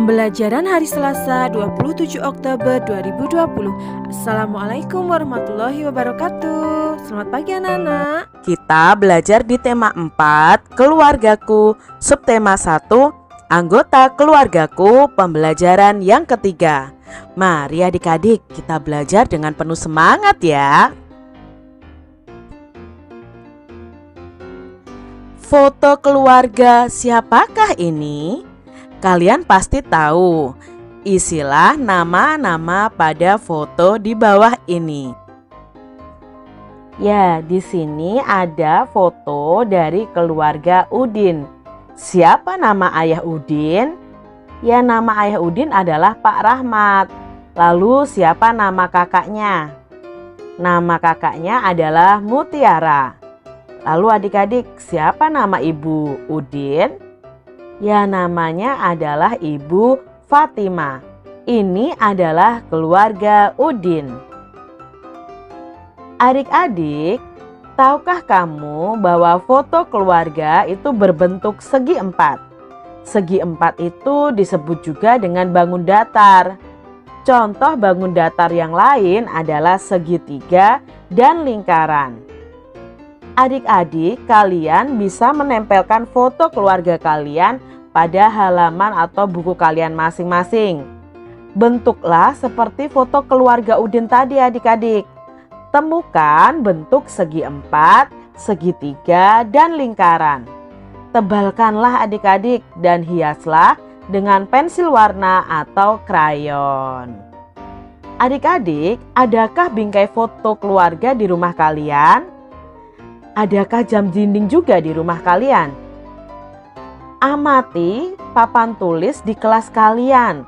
Pembelajaran hari Selasa 27 Oktober 2020. Assalamualaikum warahmatullahi wabarakatuh. Selamat pagi anak-anak. Kita belajar di tema 4, keluargaku, subtema 1, anggota keluargaku, pembelajaran yang ketiga. Mari adik-adik kita belajar dengan penuh semangat ya. Foto keluarga siapakah ini? Kalian pasti tahu. Isilah nama-nama pada foto di bawah ini. Ya, di sini ada foto dari keluarga Udin. Siapa nama ayah Udin? Ya, nama ayah Udin adalah Pak Rahmat. Lalu siapa nama kakaknya? Nama kakaknya adalah Mutiara. Lalu adik-adik, siapa nama ibu Udin? Ya, namanya adalah Ibu Fatima. Ini adalah keluarga Udin. Adik-adik, tahukah kamu bahwa foto keluarga itu berbentuk segi empat? Segi empat itu disebut juga dengan bangun datar. Contoh bangun datar yang lain adalah segitiga dan lingkaran. Adik-adik, kalian bisa menempelkan foto keluarga kalian pada halaman atau buku kalian masing-masing. Bentuklah seperti foto keluarga Udin tadi adik-adik. Temukan bentuk segi empat, segitiga, dan lingkaran. Tebalkanlah adik-adik dan hiaslah dengan pensil warna atau krayon. Adik-adik, adakah bingkai foto keluarga di rumah kalian? Adakah jam dinding juga di rumah kalian? Amati papan tulis di kelas kalian.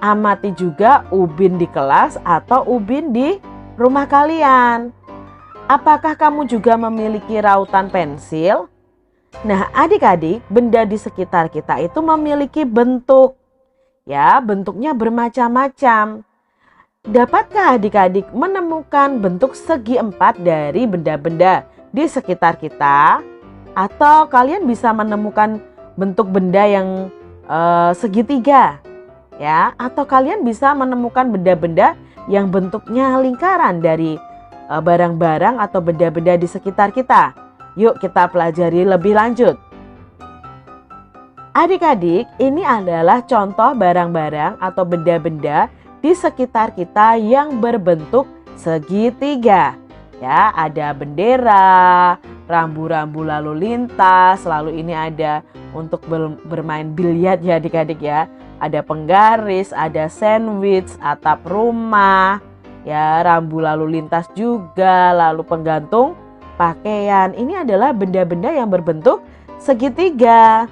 Amati juga ubin di kelas atau ubin di rumah kalian. Apakah kamu juga memiliki rautan pensil? Nah, adik-adik, benda di sekitar kita itu memiliki bentuk. Ya, bentuknya bermacam-macam. Dapatkah adik-adik menemukan bentuk segi empat dari benda-benda di sekitar kita? Atau kalian bisa menemukan bentuk benda yang segitiga, ya? Atau kalian bisa menemukan benda-benda yang bentuknya lingkaran dari barang-barang atau benda-benda di sekitar kita. Yuk kita pelajari lebih lanjut. Adik-adik, ini adalah contoh barang-barang atau benda-benda di sekitar kita yang berbentuk segitiga. Ya, ada bendera, rambu-rambu lalu lintas, lalu ini ada untuk bermain biliar ya adik-adik ya. Ada penggaris, ada sandwich, atap rumah, ya, rambu lalu lintas juga, lalu penggantung pakaian. Ini adalah benda-benda yang berbentuk segitiga.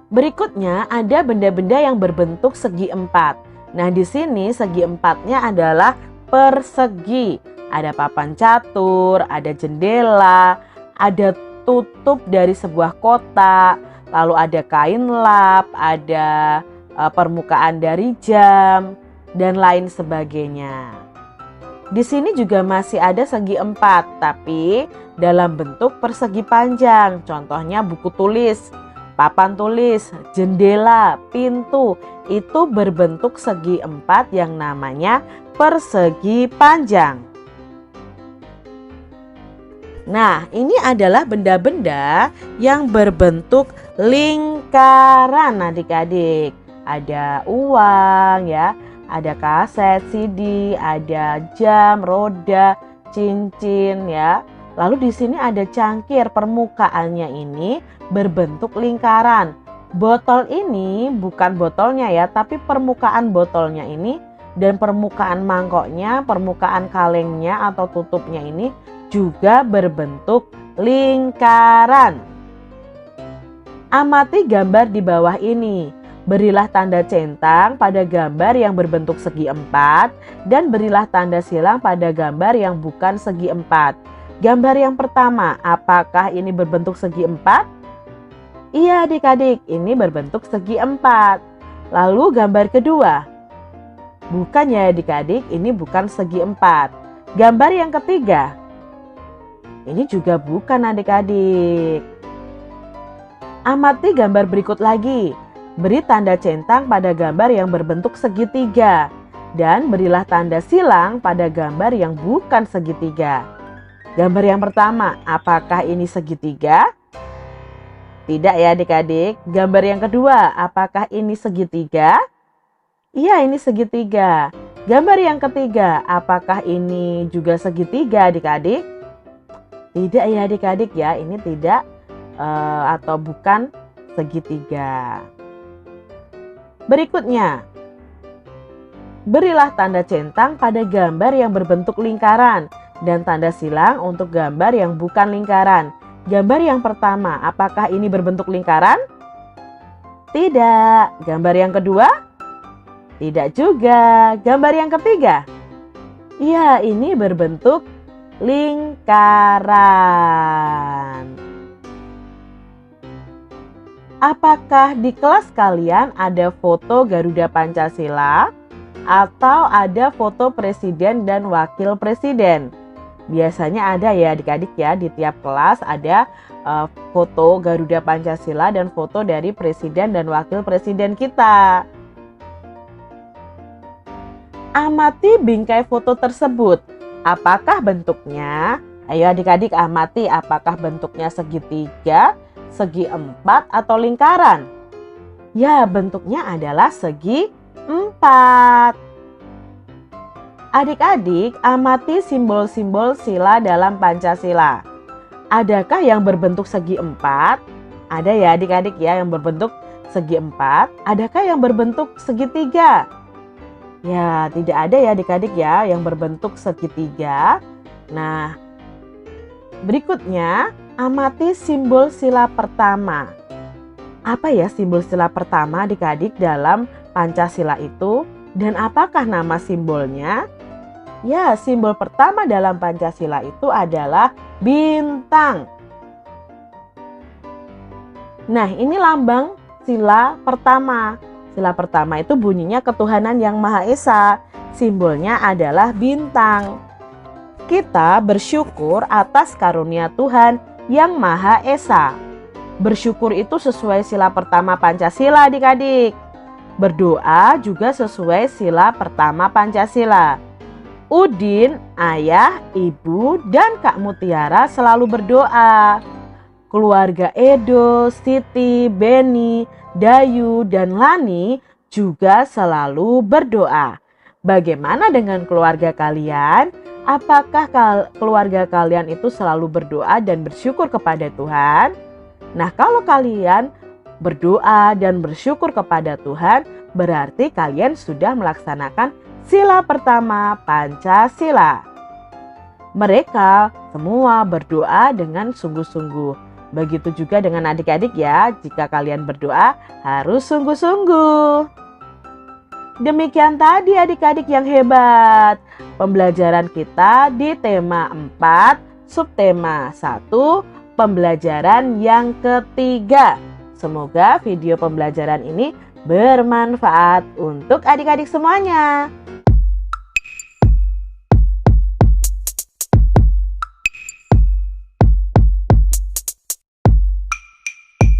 Berikutnya ada benda-benda yang berbentuk segi empat. Nah, di sini segi empatnya adalah persegi. Ada papan catur, ada jendela, ada tutup dari sebuah kotak, lalu ada kain lap, ada permukaan dari jam, dan lain sebagainya. Di sini juga masih ada segi empat, tapi dalam bentuk persegi panjang. Contohnya buku tulis, papan tulis, jendela, pintu, itu berbentuk segi empat yang namanya persegi panjang. Nah, ini adalah benda-benda yang berbentuk lingkaran adik-adik. Ada uang ya, ada kaset, CD, ada jam, roda, cincin ya. Lalu di sini ada cangkir, permukaannya ini berbentuk lingkaran. Botol ini bukan botolnya ya, tapi permukaan botolnya ini dan permukaan mangkoknya, permukaan kalengnya atau tutupnya ini juga berbentuk lingkaran. Amati gambar di bawah ini. Berilah tanda centang pada gambar yang berbentuk segi empat dan berilah tanda silang pada gambar yang bukan segi empat. Gambar yang pertama, apakah ini berbentuk segi empat? Iya adik-adik, ini berbentuk segi empat. Lalu gambar kedua, bukan ya adik-adik, ini bukan segi empat. Gambar yang ketiga, ini juga bukan adik-adik. Amati gambar berikut lagi. Beri tanda centang pada gambar yang berbentuk segitiga dan berilah tanda silang pada gambar yang bukan segitiga. Gambar yang pertama, apakah ini segitiga? Tidak ya adik-adik. Gambar yang kedua, apakah ini segitiga? Iya, ini segitiga. Gambar yang ketiga, apakah ini juga segitiga adik-adik? Tidak ya adik-adik ya, ini tidak atau bukan segitiga. Berikutnya, berilah tanda centang pada gambar yang berbentuk lingkaran dan tanda silang untuk gambar yang bukan lingkaran. Gambar yang pertama, apakah ini berbentuk lingkaran? Tidak. Gambar yang kedua? Tidak juga. Gambar yang ketiga? Ya, ini berbentuk lingkaran. Apakah di kelas kalian ada foto Garuda Pancasila atau ada foto presiden dan wakil presiden? Biasanya ada ya adik-adik ya, di tiap kelas ada foto Garuda Pancasila dan foto dari presiden dan wakil presiden kita. Amati bingkai foto tersebut. Apakah bentuknya? Ayo adik-adik amati, apakah bentuknya segitiga, segi empat, atau lingkaran? Ya, bentuknya adalah segi empat. Adik-adik, amati simbol-simbol sila dalam Pancasila. Adakah yang berbentuk segi empat? Ada ya adik-adik ya yang berbentuk segi empat. Adakah yang berbentuk segitiga? Ya, tidak ada ya adik-adik ya yang berbentuk segitiga. Nah, berikutnya, amati simbol sila pertama. Apa ya simbol sila pertama adik-adik dalam Pancasila itu? Dan apakah nama simbolnya? Ya, simbol pertama dalam Pancasila itu adalah bintang. Nah, ini lambang sila pertama. Sila pertama itu bunyinya ketuhanan yang Maha Esa. Simbolnya adalah bintang. Kita bersyukur atas karunia Tuhan yang Maha Esa. Bersyukur itu sesuai sila pertama Pancasila adik-adik. Berdoa juga sesuai sila pertama Pancasila. Udin, ayah, ibu, dan Kak Mutiara selalu berdoa. Keluarga Edo, Siti, Beni, Dayu, dan Lani juga selalu berdoa. Bagaimana dengan keluarga kalian? Apakah keluarga kalian itu selalu berdoa dan bersyukur kepada Tuhan? Nah, kalau kalian berdoa dan bersyukur kepada Tuhan, berarti kalian sudah melaksanakan sila pertama Pancasila. Mereka semua berdoa dengan sungguh-sungguh. Begitu juga dengan adik-adik ya, jika kalian berdoa harus sungguh-sungguh. Demikian tadi adik-adik yang hebat. Pembelajaran kita di tema 4, subtema 1, pembelajaran yang ketiga. Semoga video pembelajaran ini bermanfaat untuk adik-adik semuanya.